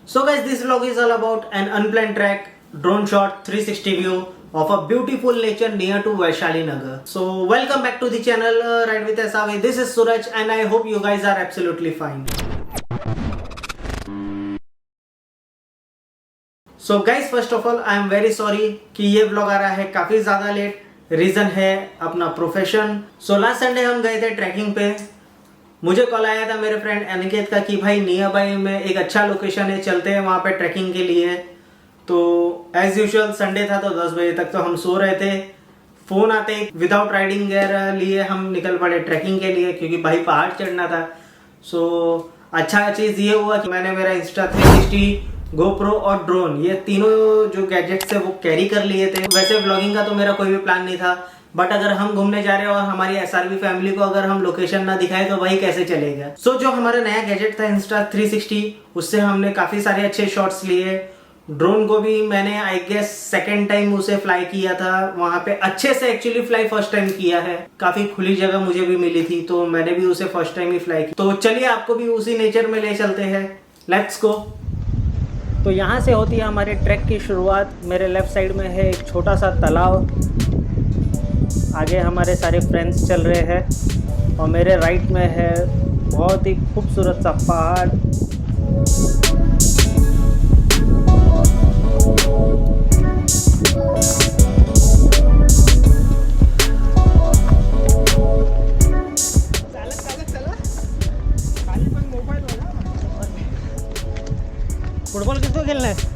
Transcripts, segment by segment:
So guys, this vlog is all about an unplanned track, drone shot, 360 view of a beautiful nature near to Vaishali Nagar. So welcome back to the channel, Ride with SRV. This is Suraj and I hope you guys are absolutely fine. So guys, first of all I am very sorry कि ये vlog आ रहा है काफ़ी ज़्यादा late. Reason है अपना profession. So last Sunday हम गए थे ट्रैकिंग पे. मुझे कॉल आया था मेरे फ्रेंड अनिकेत का कि भाई नियर बाई में एक अच्छा लोकेशन है, चलते हैं वहाँ पे ट्रैकिंग के लिए. तो एज यूजुअल संडे था तो 10 बजे तक तो हम सो रहे थे. फ़ोन आते विदाउट राइडिंग गियर लिए हम निकल पड़े ट्रैकिंग के लिए क्योंकि भाई पहाड़ चढ़ना था. सो अच्छा चीज़ ये हुआ कि मैंने मेरा इंस्टा 360 गोप्रो और ड्रोन ये तीनों जो गैजेट्स है वो कैरी कर लिए थे. वैसे व्लॉगिंग का तो मेरा कोई भी प्लान नहीं था, बट अगर हम घूमने जा रहे हैं और हमारी SRV फैमिली को अगर हम लोकेशन ना दिखाए तो वही कैसे चलेगा. सो जो हमारा नया गैजेट था इंस्टा 360 उससे हमने काफ़ी सारे अच्छे शॉट्स लिए. ड्रोन को भी मैंने आई गेस सेकेंड टाइम उसे फ्लाई किया था. वहाँ पे अच्छे से एक्चुअली फ्लाई फर्स्ट टाइम किया है. काफ़ी खुली जगह मुझे भी मिली थी तो मैंने भी उसे फर्स्ट टाइम ही फ्लाई की. तो चलिए आपको भी उसी नेचर में ले चलते हैं. Let's go. तो यहाँ से होती है हमारे ट्रैक की शुरुआत. मेरे लेफ़्ट साइड में है एक छोटा सा तालाब. आगे हमारे सारे फ्रेंड्स चल रहे हैं और मेरे राइट में है बहुत ही खूबसूरत सा पहाड़. फुटबॉल किसको खेलना है?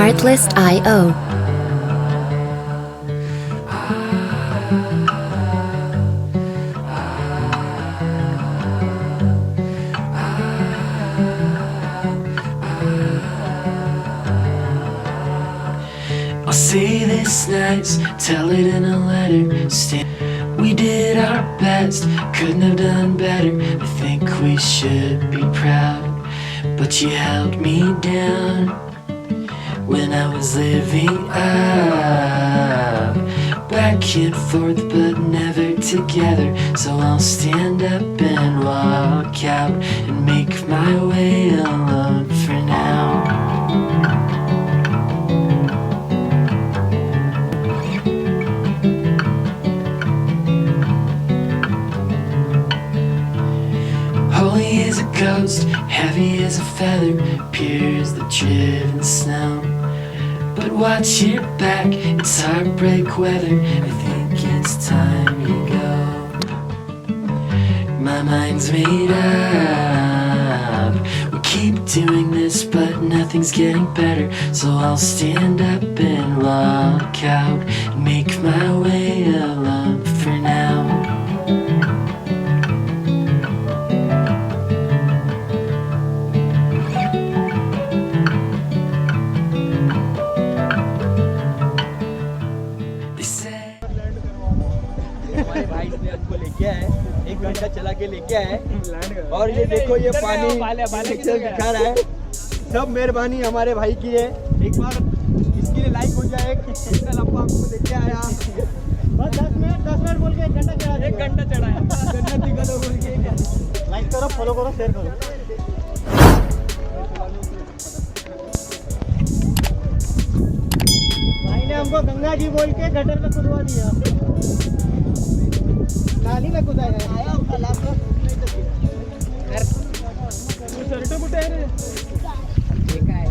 Artlist.io. I'll say this nice, tell it in a letter. We did our best, couldn't have done better. I think we should be proud, but you held me down when I was living up. Back and forth, but never together. So I'll stand up and walk out and make my way alone for now. Holy as a ghost, heavy as a feather, pure as the driven snow. But watch your back, it's heartbreak weather. I think it's time you go. My mind's made up. We keep doing this, but nothing's getting better. So I'll stand up and walk out and make my way alone for now. हमारे भाई ने हमको लेके आए, 1 घंटा चला के लेके आए और ये देखो ये पानी पिक्चर दिखा रहा है। सब मेहरबानी हमारे भाई की है। एक बार इसके लिए लाइक हो जाए। इतना लंबा हमको लेके आया, बस 10 मिनट बोल के 1 घंटा चढ़ा, 1 घंटा चढ़ाया। गन्ना दिखा दो बोल के लाइक करो, फॉलो करो, शेयर करो। भाई ने हमको गंगा जी बोल के गटर में कूदवा दिया, नाली में कूदा है। आया उसका लाभ का शर्ट बुटे है रे, देखा है।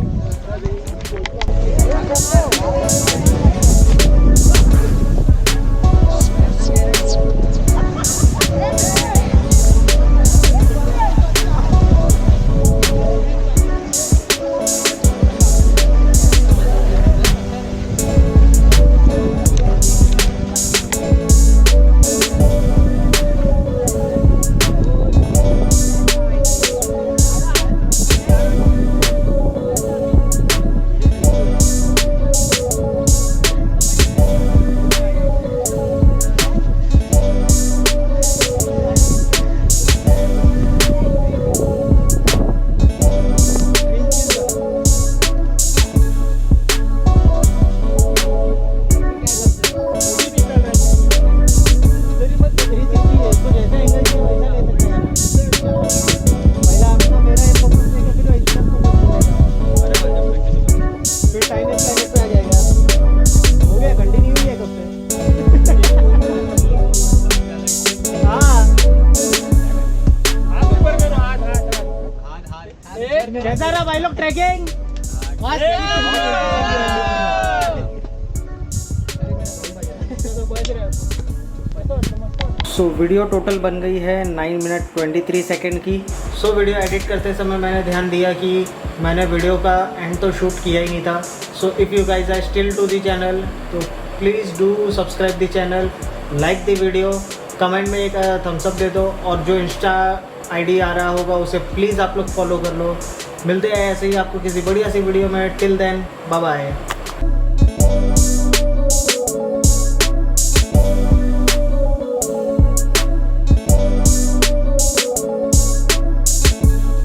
कैसा रहा भाई लोग ट्रैकिंग? सो वीडियो टोटल बन गई है 9 मिनट 23 सेकेंड की। सो वीडियो एडिट करते समय मैंने ध्यान दिया कि मैंने वीडियो का एंड तो शूट किया ही नहीं था। So if you guys are still to the channel तो please do subscribe the channel, like the video, comment में एक थम्स अप दे दो और जो इंस्टा आईडी आ रहा होगा उसे प्लीज़ आप लोग फॉलो कर लो। मिलते हैं ऐसे ही आपको किसी बढ़िया सी वीडियो में। Till then bye bye.